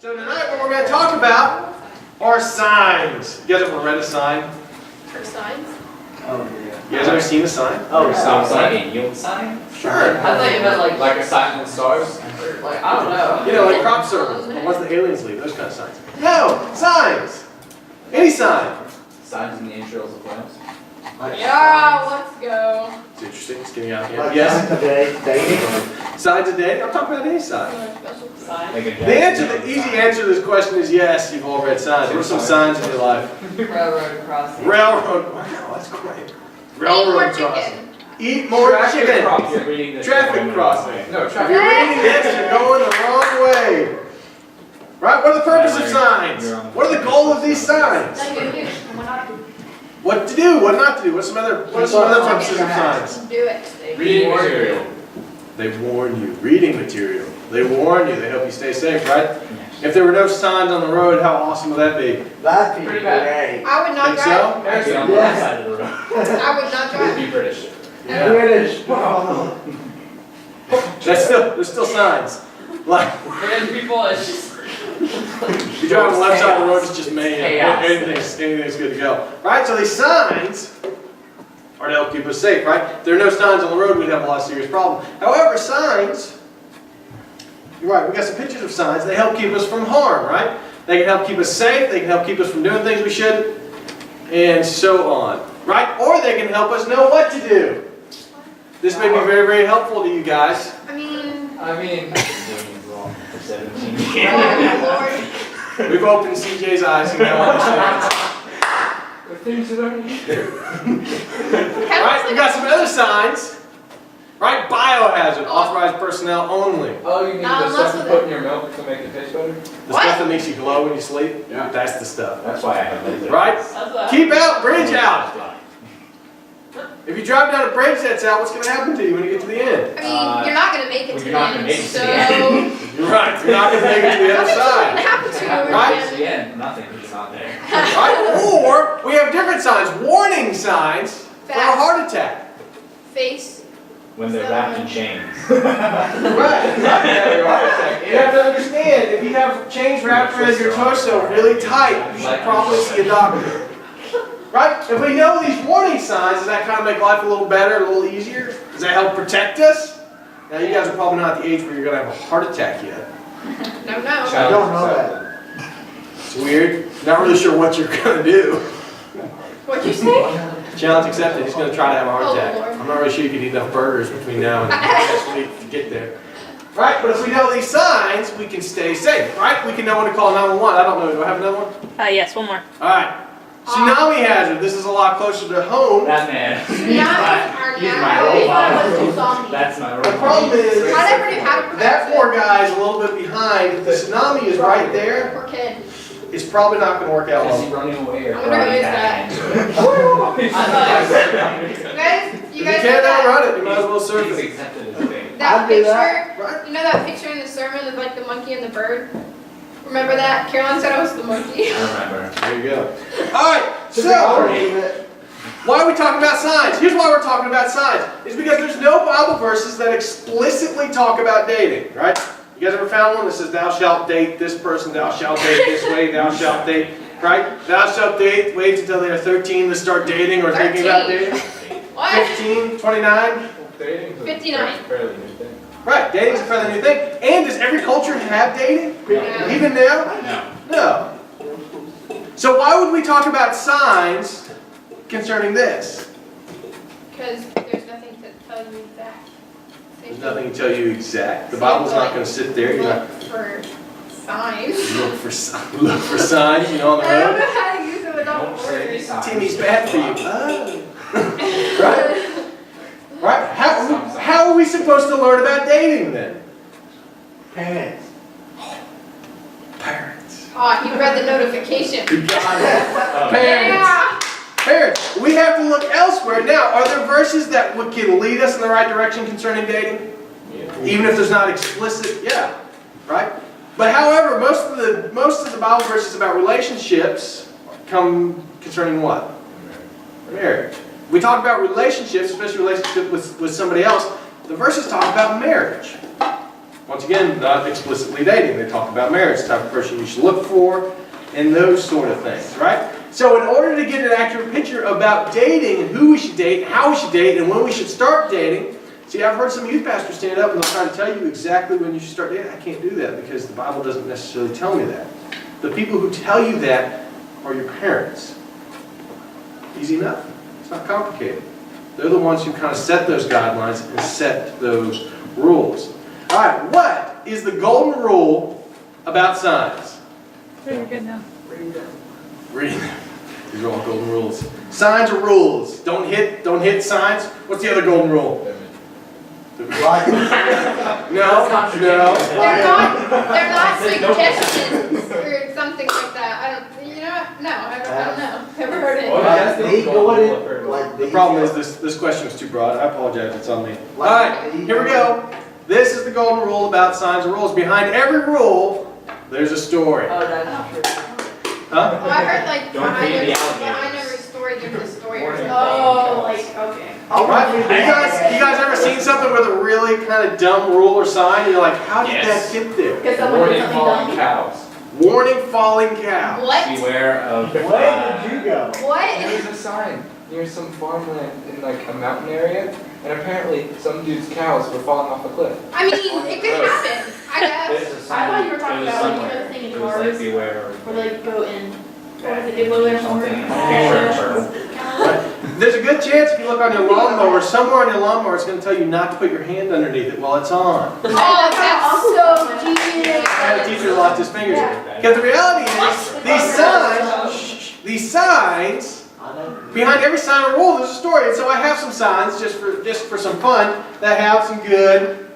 So tonight what we're going to talk about are signs. You guys ever read a sign? For signs? Oh, yeah. You guys ever seen a sign? Oh, Sounds like a yield sign? Sure. I thought you meant like a sign in the stars. Like, I don't know. You know, like crop circles, or once the aliens leave, those kind of signs. No, signs. Any sign. Signs in the entrails of whales. Yeah, let's go. It's interesting. It's getting out here. Like Yes. dating. Signs of dating. I'm talking about any sign. Like a The answer, the easy answer to this question is yes. You've all read signs. What are some signs in your life? Railroad crossing. Railroad. Wow, that's great. Eat more Railroad chicken. crossing. Eat more chicken. You're reading this. Traffic crossing. No, If traffic. you're reading this, you're going the wrong way. Right? What are the purpose of signs? What are the goal of these signs? What to do, what not to do. What are some other purposes of signs? Do it. Reading material. They warn you. Reading material. They warn you. They help you stay safe, right? If there were no signs on the road, how awesome would that be? That'd be Pretty bad. great. I would not Think drive. so? Actually, on the left side of the road. I would not It would drive. be British. Yeah. British. There's still signs. Like, And people, it's just. if you drive on the left side of the road, it's just mayhem. Chaos. Anything's good to go. Right? So these signs are to help keep us safe, right? If there are no signs on the road, we'd have a lot of serious problems. However, signs, you're right, we got some pictures of signs. They help keep us from harm, right? They can help keep us safe. They can help keep us from doing things we shouldn't, and so on, right? Or they can help us know what to do. This may be very, very helpful to you guys. I mean, For 17. oh Lord. We've opened CJ's eyes and now understands. The things that are Right? We got some other signs. Right? Biohazard, authorized personnel only. Oh, you mean Not the unless stuff you with put in your milk to make it taste better? The What? stuff that makes you glow when you sleep. Yeah. That's the stuff. That's why I have laser. Right? That's what Keep out, bridge out. If you drive down a bridge that's out, what's going to happen to you when you get to the end? I mean, you're not going to make it to you're the not gonna end, make it to so. the end. You're right. You're not going to make it to the other Nothing's going to side. happen to you. Right? It's the end. Nothing. It's not there. Right? Or we have different signs, warning signs for a Facts. heart attack. Face. When they're wrapped in chains. Right. You have to understand, if you have chains wrapped around your torso really tight, you should probably see a doctor. Right? If we know these warning signs, does that kind of make life a little better, a little easier? Does that help protect us? Now, you guys are probably not at the age where you're going to have a heart attack yet. No, no. I don't know that. It's weird. Not really sure what you're going to do. What'd you say? Challenge accepted. He's going to try to have a heart Oh, attack. Lord. I'm not really sure you can eat enough burgers between now and next week to get there. Right? But if we know these signs, we can stay safe. Right? We can know when to call 911. I don't know. Do I have another one? Yes, one more. All right. Tsunami hazard. This is a lot closer to home. That man. Yeah, He's my robot. That's my robot. The problem is I never knew how to pronounce that poor it. guy is a little bit behind. If the tsunami is right there, Poor kid. it's probably not going to work out Is he well. running away or I wonder who running is back that? into it? You If guys you can't know outrun it, you might as well He's surf it. accepted his fate. that I'd do picture? that. Right? You know that picture in the sermon of like the monkey and the bird? Remember that? Caroline said I was the monkey. I remember. There you go. All right. So, So, it. why are we talking about signs? Here's why we're talking about signs. It's because there's no Bible verses that explicitly talk about dating, right? You guys ever found one that says, thou shalt date this person, thou shalt date this way, thou shalt date, right? Thou shalt date, wait until they are 13 to start dating or thinking about dating. What? 15, 29. Dating's a 59. fairly new thing. Right, dating's a fairly new thing. And does every culture have dating? Yeah. Even now? No. No. So why would we talk about signs concerning this? Because there's nothing to tell you that. There's nothing to tell you exact. The Bible's not going to sit there. You're Look not for signs. look for signs, you know, on the I don't road. know how to use it without Don't say words. signs. Timmy's bad for you. Oh. Right? Right? How are we supposed to learn about dating then? Parents. Parents. Oh, he read the notification. You got it. Oh. Parents. Yeah. Parents. We have to look elsewhere. Now, are there verses that can lead us in the right direction concerning dating? Yeah. Even if there's not explicit, yeah, right? But however, most of the Bible verses about relationships come concerning what? Marriage. We talk about relationships, especially relationship with somebody else. The verses talk about marriage. Once again, not explicitly dating. They talk about marriage, the type of person you should look for, and those sort of things, right? So in order to get an accurate picture about dating and who we should date, how we should date, and when we should start dating, see, I've heard some youth pastors stand up and they'll try to tell you exactly when you should start dating. I can't do that because the Bible doesn't necessarily tell me that. The people who tell you that are your parents. Easy enough. It's not complicated. They're the ones who kind of set those guidelines and set those rules. All right, what is the golden rule about signs? Very good now. Read them. These are all golden rules. Signs are rules. Don't hit signs. What's the other golden rule? Like, No. They're not suggestions or something like that. I don't, you know what? No, I don't know. Never heard it. The problem is this question is too broad. I apologize. It's on me. All right, here we go. This is the golden rule about signs and rules. Behind every rule, there's a story. Oh, that's true. Huh? Oh, I heard like Don't feed the behind every story there's a story or something. Oh, like, okay. All right. You guys ever seen something with a really kind of dumb rule or sign? You're like, how did Yes. that get there? Because someone Warning did something falling dumb. cows. Warning falling cow. What? Beware of. where did you go? What? There's a sign near some farmland in like a mountain area, and apparently some dude's cows were falling off a cliff. I mean, it could happen. I guess. I thought you were talking about like the thing in cars beware. where they go in. What was it? Give away or something? There's a good chance if you look on your lawnmower, somewhere on your lawnmower, it's going to tell you not to put your hand underneath it while it's on. Oh, that's so genius. I had a teacher who lost his fingers. Because the reality is, these signs, behind every sign or rule, there's a story. And so I have some signs just for some fun that have some good,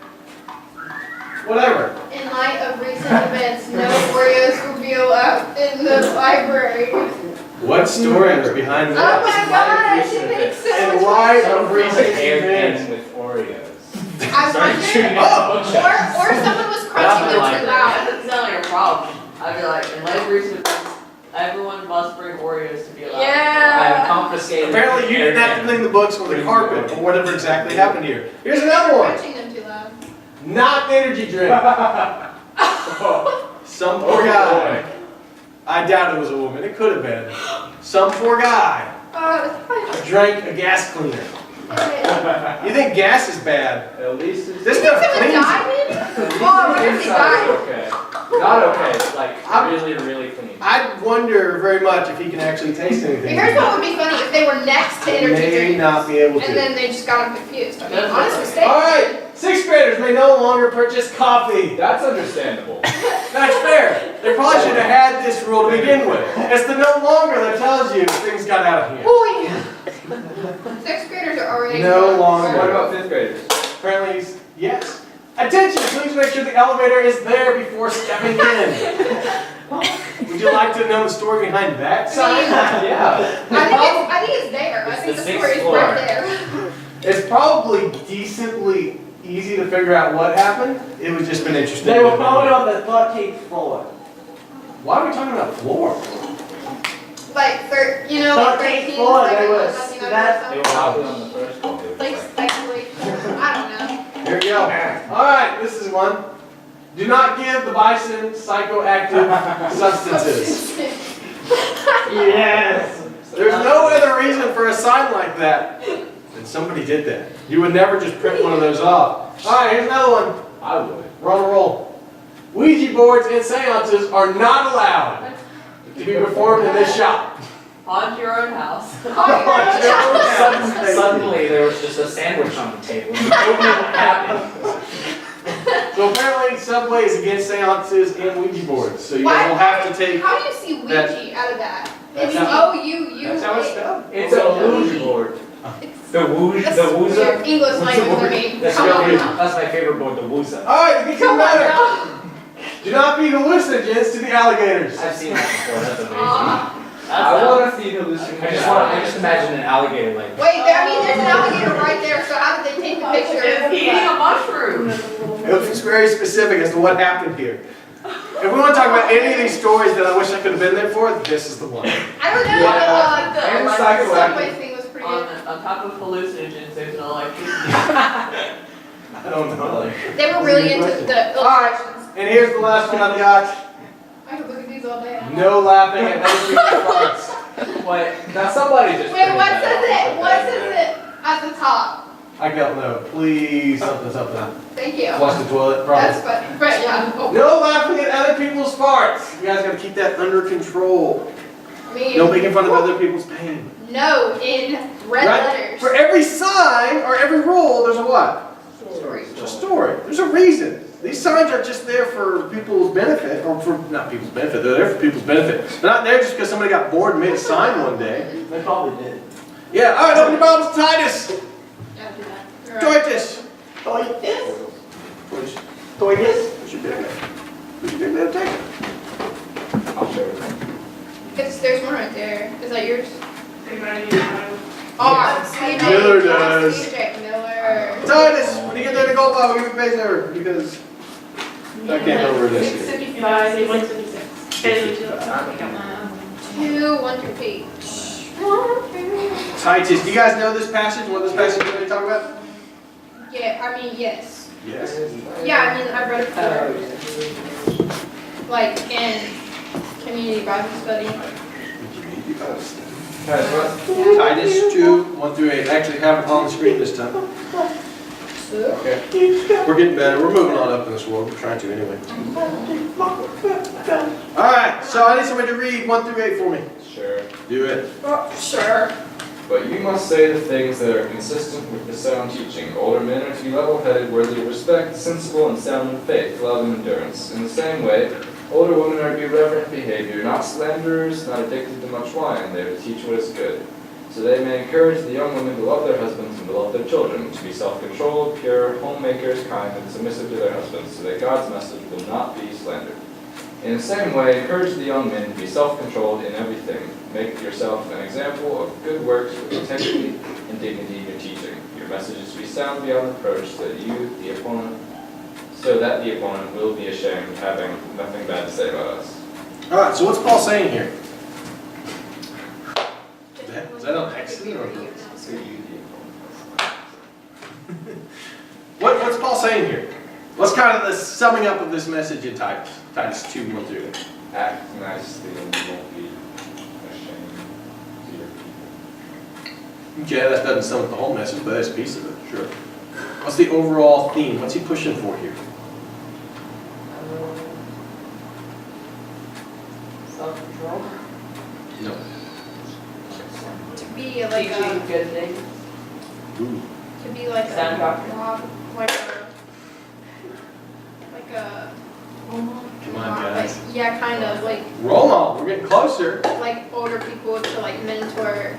whatever. In light of recent events, no Oreos will be allowed in the library. What story is behind Oh that? my gosh, it makes so In much light more of recent events. Airplanes with Oreos. I wonder, Oh! or someone was crunching them too That loud. doesn't sound like a problem. I'd be like, in light recent events, everyone must bring Oreos to be allowed. I have Yeah. confiscated. Apparently you didn't have to clean the books or the carpet or whatever exactly happened here. Here's another one. Crunching them too loud. Not an energy drink. Some poor guy. I doubt it was a woman. It could have been. Some poor guy It's drank a gas cleaner. fine. You think gas is bad? At least it's. This Did stuff someone cleans die, it. maybe? Oh, what if they died? Okay. Not okay, like really, really clean. I wonder very much if he can actually taste anything. Here's what would be funny if they were next to He energy may drinks. not be able And to. then they just got them confused. I mean, honest mistake. Alright, 6th graders may no longer purchase coffee. That's understandable. That's fair. They probably should have had this rule to begin with. It's the no longer that tells you things got out of hand. Boy. 6th graders are already. No longer. What about 5th graders? Apparently, yes. Attention, please make sure the elevator is there before stepping in. Would you like to know the story behind that sign? Yeah. I think it's there. I It's think the the 6th story is floor. right there. It's probably decently easy to figure out what happened. It was just been interesting. They were found on the 13th floor. Why are we talking about floor? Like, you know, like 13th 13, floor, like, they were- nothing over that's- They were stuff. probably on the first one. They were Like, just speculation. I don't know. Here we go. Alright, this is one. Do not give the bison psychoactive substances. Yes. There's no other reason for a sign like that. And somebody did that. You would never just print one of those off. Alright, here's another one. I would. We're on a roll. Ouija boards and seances are not allowed to be performed in this shop. Haunt your own house. Suddenly there was just a sandwich on the table. You don't know what happened. So apparently Subway is against seances and Ouija boards. So you Why- guys will have to take... How do you see Ouija out of that? That's It's how- O-U-U. That's how it's spelled. It's a Ouija board. The Wooza. That's The Wooza. weird English language to me. That's Come on really, now. that's my favorite board, the Wooza. Alright, it gets even Come on better. now. Do not feed hallucinogens to the alligators. I've seen that before, that's amazing. Aw. I want to feed hallucinations. I just imagine an alligator like. Wait, I mean, there's an alligator right there, so how did they take the picture? It's eating a mushroom. It was very specific as to what happened here. If we want to talk about any of these stories that I wish I could have been there for, this is the one. I don't know, Yeah. but And the psychoactive. Subway thing was pretty good. On top of hallucinogens, there's an electricity. I don't know. They were really into the illustrations. And here's the last one I've got. I could look at these all day. No laughing at other people's farts. Wait, now somebody just. Wait, what printed says that. it? What says it at the top? I don't know. Please, something. Thank you. Flush the toilet, That's probably. funny. But yeah. Oh. No laughing at other people's farts. You guys gotta keep that under control. I mean, No making fun of other people's pain. no in red Right? letters. For every sign or every rule, there's a what? Story. There's a story. There's a reason. These signs are just there for people's benefit, or for, not people's benefit, they're there for people's benefit. They're not there just because somebody got bored and made a sign one day. They probably did. Yeah, all right, open your Bibles to Titus. Yeah, do that. You're right. Titus. Toitus? What's Toitus? your big name? What's your big name? Take it. I'll show you. There's one right there. Is that yours? Everybody Oh, CJ. Miller does. CJ Miller. Titus, when you get there to go by, we'll give you a page number, because I can't remember where it is. 655, 156. Two, 1 through 8. Titus, do you guys know this passage? What this passage is going to talk about? Yeah, I mean, yes. Yes. Yeah, I mean, I've read it before. Like in community Bible study. Guys, what? Titus 2, 1 through 8. I actually have it on the screen this time. Okay. We're getting better. We're moving on up in this world. We're trying to anyway. Alright, so I need somebody to read 1 through 8 for me. Sure. Do it. Sure. But you must say the things that are consistent with the sound teaching. Older men are to be level-headed, worthy of respect, sensible, and sound in faith, love, and endurance. In the same way, older women are to be reverent in behavior, not slanderers, not addicted to much wine. They are to teach what is good. So they may encourage the young women to love their husbands and to love their children, to be self-controlled, pure, homemakers, kind, and submissive to their husbands, so that God's message will not be slandered. In the same way, encourage the young men to be self-controlled in everything. Make yourself an example of good works with integrity and dignity in your teaching. Your message is to be sound beyond reproach, so that the opponent will be ashamed, having nothing bad to say about us. Alright, so what's Paul saying here? Is that an accident or So you, the opponent. what's Paul saying here? What's kind of the summing up of this message in Titus? Titus 2, 1 through 8. Act nicely and you won't be ashamed to your people. Okay, that doesn't sum up the whole message, but that's a piece of it, sure. What's the overall theme? What's he pushing for here? Self-control. No. To be like Teaching a, good things. Ooh. to be like Sound a, doctrine. like a, Come on, guys. like, yeah, kind of like Roll on, we're getting closer. like older people to like mentor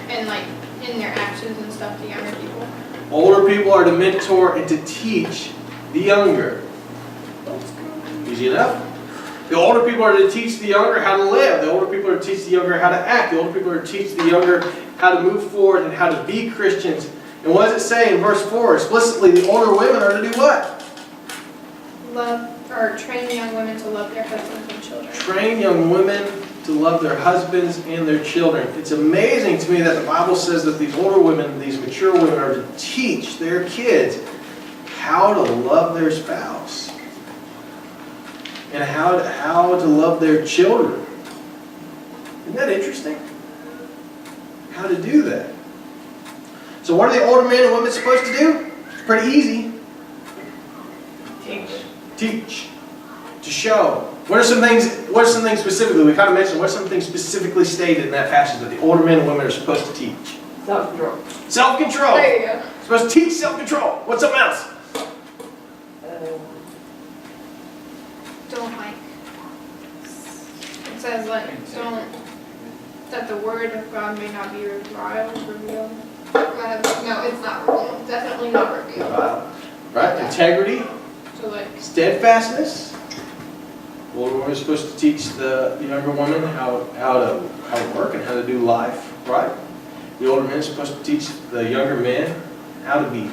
and like in their actions and stuff to younger people. Older people are to mentor and to teach the younger. Easy enough? The older people are to teach the younger how to live. The older people are to teach the younger how to act. The older people are to teach the younger how to move forward and how to be Christians. And what does it say in verse 4? Explicitly, the older women are to do what? Love or train young women to love their husbands and children. Train young women to love their husbands and their children. It's amazing to me that the Bible says that these older women, these mature women, are to teach their kids how to love their spouse and how to love their children. Isn't that interesting? How to do that. So what are the older men and women supposed to do? It's pretty easy. Teach. To show. What are some things specifically? We kind of mentioned, what are some things specifically stated in that passage that the older men and women are supposed to teach? Self-control. Self-control. There you go. Supposed to teach self-control. What's something else? Don't like. It says like don't that the word of God may not be revealed. No, it's not revealed. Definitely not revealed. Right? Integrity. So like Steadfastness. Well, we're supposed to teach the younger women how to work and how to do life, right? The older men are supposed to teach the younger men how to be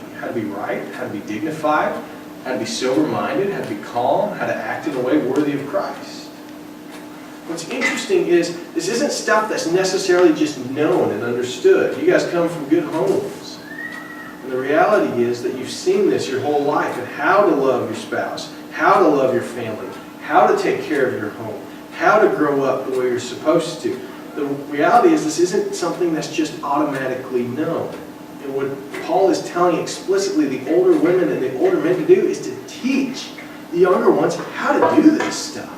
right, how to be dignified, how to be sober-minded, how to be calm, how to act in a way worthy of Christ. What's interesting is this isn't stuff that's necessarily just known and understood. You guys come from good homes. And the reality is that you've seen this your whole life and how to love your spouse, how to love your family, how to take care of your home, how to grow up the way you're supposed to. The reality is this isn't something that's just automatically known. And what Paul is telling explicitly the older women and the older men to do is to teach the younger ones how to do this stuff.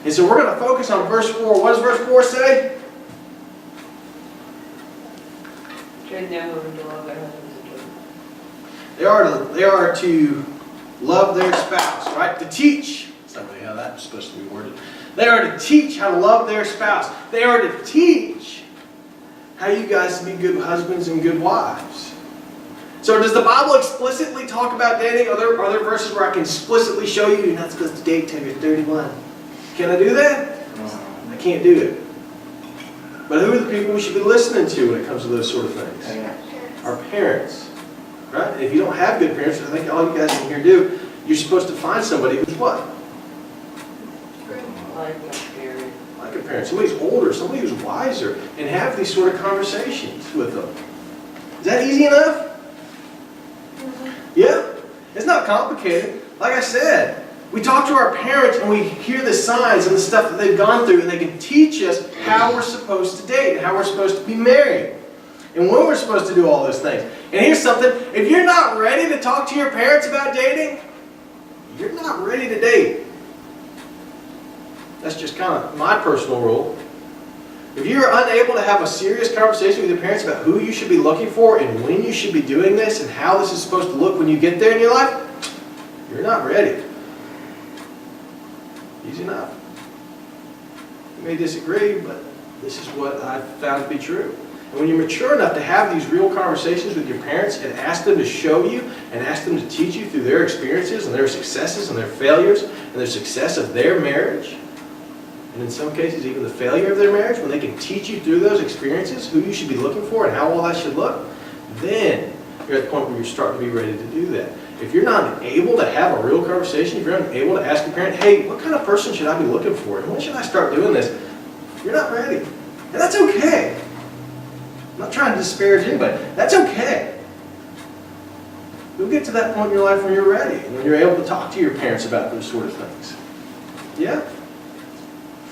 And so we're going to focus on verse 4. What does verse 4 say? Train young women to love their husbands and children. They are to love their spouse, right? To teach. That's not really how that's supposed to be worded. They are to teach how to love their spouse. They are to teach how you guys can be good husbands and good wives. So does the Bible explicitly talk about dating? Are there verses where I can explicitly show you you're not supposed to date till you're 31? Can I do that? I can't do it. But who are the people we should be listening to when it comes to those sort of things? Our parents. Right? And if you don't have good parents, I think all you guys in here do, you're supposed to find somebody who's what? Like a parent. Like a parent. Somebody who's older, somebody who's wiser, and have these sort of conversations with them. Is that easy enough? Yeah? It's not complicated. Like I said, we talk to our parents and we hear the signs and the stuff that they've gone through, and they can teach us how we're supposed to date and how we're supposed to be married and when we're supposed to do all those things. And here's something, if you're not ready to talk to your parents about dating, you're not ready to date. That's just kind of my personal rule. If you're unable to have a serious conversation with your parents about who you should be looking for and when you should be doing this and how this is supposed to look when you get there in your life, you're not ready. Easy enough. You may disagree, but this is what I've found to be true. And when you're mature enough to have these real conversations with your parents and ask them to show you and ask them to teach you through their experiences and their successes and their failures and their success of their marriage, and in some cases even the failure of their marriage, when they can teach you through those experiences who you should be looking for and how all that should look, then you're at the point where you're starting to be ready to do that. If you're not able to have a real conversation, if you're unable to ask a parent, hey, what kind of person should I be looking for? And when should I start doing this? You're not ready. And that's okay. I'm not trying to disparage anybody. That's okay. You'll get to that point in your life when you're ready and when you're able to talk to your parents about those sort of things. Yeah?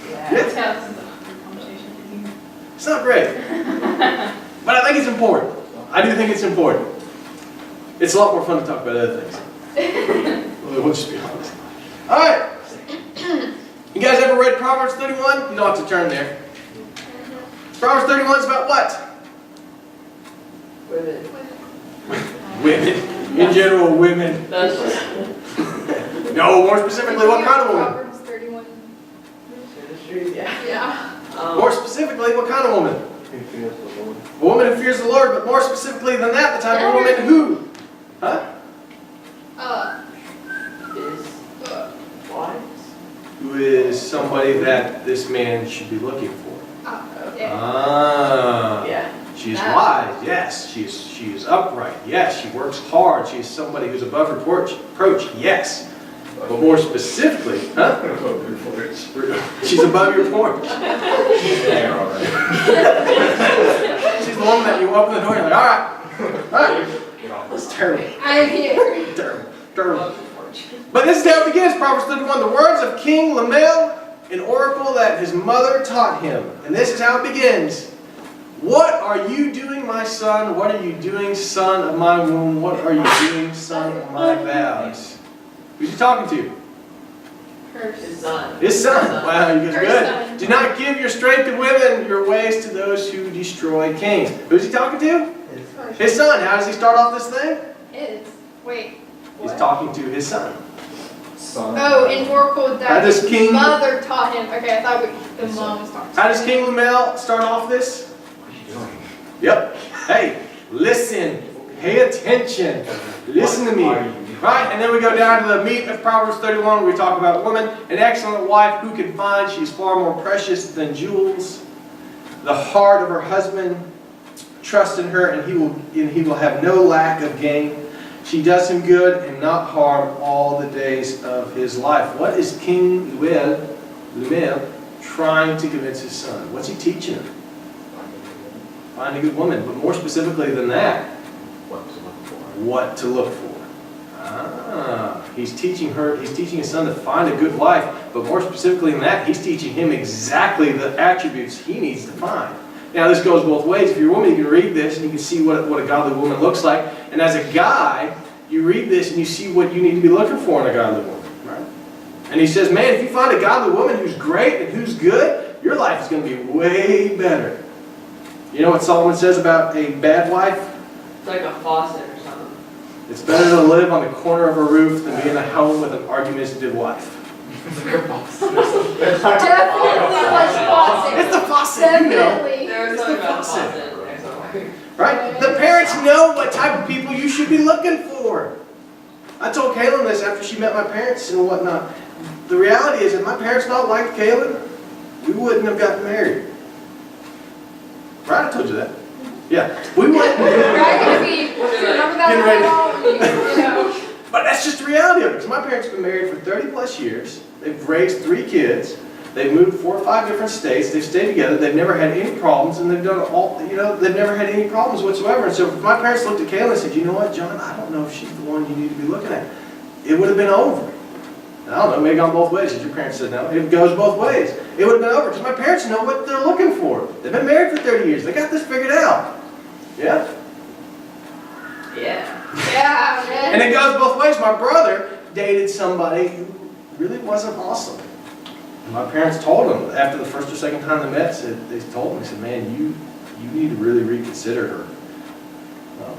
Yeah. That's how this is a awkward conversation with you. It's not great. But I think it's important. I do think it's important. It's a lot more fun to talk about other things. We'll just be honest. All right. You guys ever read Proverbs 31? You don't have to turn there. Proverbs 31 is about what? Women. Women. In general, women. That's just. No, more specifically, what kind of woman? Proverbs 31. Yeah. Yeah. More specifically, what kind of woman? A woman who fears the Lord, but more specifically than that, the type of woman who? Huh? Is wise. Who is somebody that this man should be looking for. Yeah. Ah. Yeah. She is wise, yes. She is upright, yes. She works hard. She is somebody who's above reproach, yes. But more specifically, huh? She's above your porch. She's there already. She's the woman that you open the door and you're like, all right. That's terrible. I'm here. Terrible. But this is how it begins, Proverbs 31. The words of King Lemuel, an oracle that his mother taught him. And this is how it begins. What are you doing, my son? What are you doing, son of my womb? What are you doing, son of my vows? Who's he talking to? His son. His son. Wow, you guys are Her good. son. Do not give your strength to women, your ways to those who destroy kings. Who's he talking to? His son. How does he start off this thing? Is. Wait. He's What? talking to his son. Son. Oh, an oracle How that does his King- mother taught him. Okay, I thought the mom was talking. How does King Lemuel start off this? Yep. Hey, listen. Pay attention. Listen to me. Right? And then we go down to the meat of Proverbs 31 where we talk about woman, an excellent wife who can find. She's far more precious than jewels. The heart of her husband. Trust in her and he will have no lack of gain. She does him good and not harm all the days of his life. What is King Lemuel trying to convince his son? What's he teaching him? Find a good woman. But more specifically than that, what to look for. He's teaching his son to find a good wife, but more specifically than that, he's teaching him exactly the attributes he needs to find. Now this goes both ways. If you're a woman, you can read this and you can see what a godly woman looks like. And as a guy, you read this and you see what you need to be looking for in a godly woman. Right? And he says, man, if you find a godly woman who's great and who's good, your life is going to be way better. You know what Solomon says about a bad wife? It's like a faucet or something. It's better to live on the corner of a roof than be in a home with an argumentative wife. Definitely was faucet. It's the faucet, you know. Definitely. There was It's something the about faucet. faucet. Right? The parents know what type of people you should be looking for. I told Kaylin this after she met my parents and whatnot. The reality is, if my parents not liked Kaylin, we wouldn't have gotten married. Right? I told you that. Yeah. We wouldn't. Right, gonna be, remember that Getting one ready. you know. But that's just the reality of it. Because my parents have been married for 30 plus years. They've raised 3 kids. They've moved 4 or 5 different states. They've stayed together. They've never had any problems, and they've done all. They've never had any problems whatsoever. And so, if my parents looked at Kayla and said, "You know what, John? I don't know if she's the one you need to be looking at," it would have been over. And I don't know. Maybe gone both ways. As your parents said, no, it goes both ways. It would have been over because my parents know what they're looking for. They've been married for 30 years. They got this figured out. Yeah. Yeah. Yeah, man. And it goes both ways. My brother dated somebody who really wasn't awesome. And my parents told him after the first or second time they met, they told him, they said, man, you need to really reconsider her.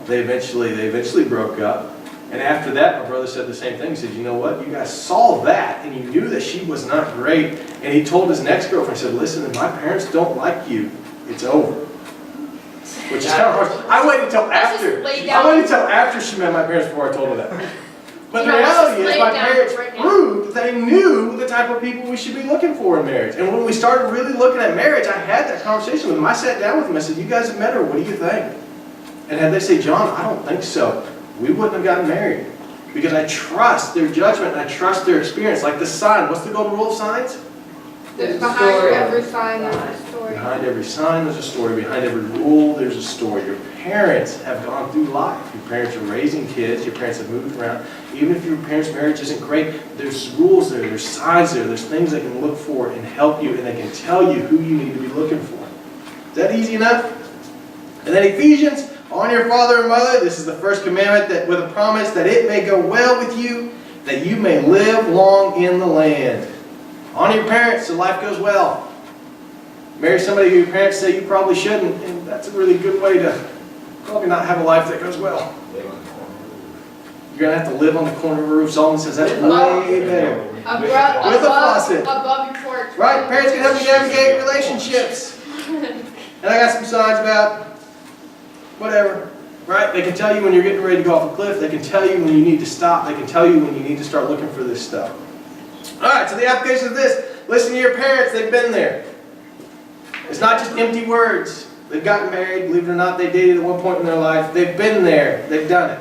They eventually broke up. And after that, my brother said the same thing. He said, you know what? You guys saw that and you knew that she was not great. And he told his next girlfriend, he said, listen, if my parents don't like you, it's over. Which is kind of harsh. I waited until That's just after. laid I down. waited until after she met my parents before I told her that. But the You know, it's reality just is laid my down parents right now. proved that they knew the type of people we should be looking for in marriage. And when we started really looking at marriage, I had that conversation with them. I sat down with them. I said, you guys have met her. What do you think? And had they say, John, I don't think so, we wouldn't have gotten married. Because I trust their judgment and I trust their experience. Like the sign. What's the golden rule of signs? There's There's a behind story. every sign, there's a story. Behind every sign, there's a story. Behind every rule, there's a story. Your parents have gone through life. Your parents are raising kids. Your parents have moved around. Even if your parents' marriage isn't great, there's rules there. There's signs there. There's things they can look for and help you, and they can tell you who you need to be looking for. Is that easy enough? And then Ephesians, honor your father and mother. This is the first commandment that with a promise that it may go well with you, that you may live long in the land. Honor your parents so life goes well. Marry somebody who your parents say you probably shouldn't, and that's a really good way to probably not have a life that goes well. You're going to have to live on the corner of a roof. Solomon says that's way better. With a faucet. Above your porch. Right? Parents can help you navigate relationships. And I got some signs about whatever. Right? They can tell you when you're getting ready to go off a cliff. They can tell you when you need to stop. They can tell you when you need to start looking for this stuff. Alright, so the application of this. Listen to your parents. They've been there. It's not just empty words. They've gotten married. Believe it or not, they dated at one point in their life. They've been there. They've done it.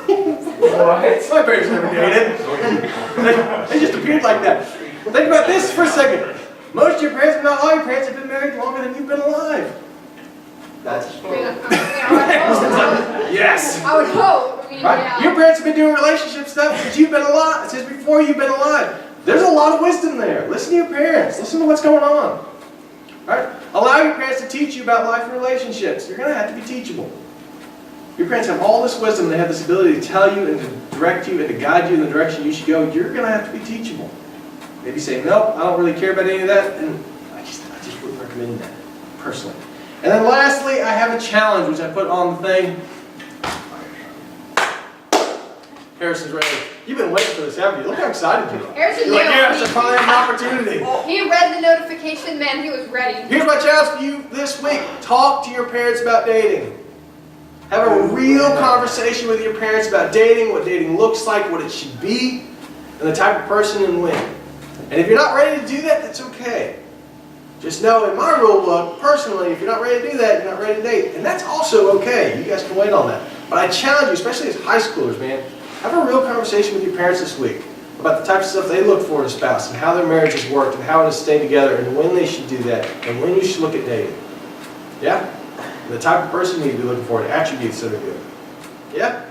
What? My parents never dated. They just appeared like that. Think about this for a second. Most of your parents, but not all your parents, have been married longer than you've been alive. That's I true. mean, Yes. I would hope. I mean, Right? yeah. Your parents have been doing relationship stuff since you've been alive, since before you've been alive. There's a lot of wisdom there. Listen to your parents. Listen to what's going on. Right? Allow your parents to teach you about life and relationships. You're going to have to be teachable. Your parents have all this wisdom. They have this ability to tell you and to direct you and to guide you in the direction you should go. You're going to have to be teachable. Maybe say, nope, I don't really care about any of that. And I just wouldn't recommend that, personally. And then lastly, I have a challenge, which I put on the thing. Harrison's ready. You've been waiting for this, haven't you? Look how excited you are. Harrison You're like, knew. yes, I finally have an opportunity. He read the notification, man, he was ready. Here's my challenge for you this week. Talk to your parents about dating. Have a real conversation with your parents about dating, what dating looks like, what it should be, and the type of person and when. And if you're not ready to do that, that's okay. Just know in my rule book, personally, if you're not ready to do that, you're not ready to date. And that's also okay. You guys can wait on that. But I challenge you, especially as high schoolers, man, have a real conversation with your parents this week about the type of stuff they look for in a spouse and how their marriage has worked and how it has stayed together and when they should do that and when you should look at dating. Yeah? And the type of person you need to be looking for and attributes that are good. Yeah?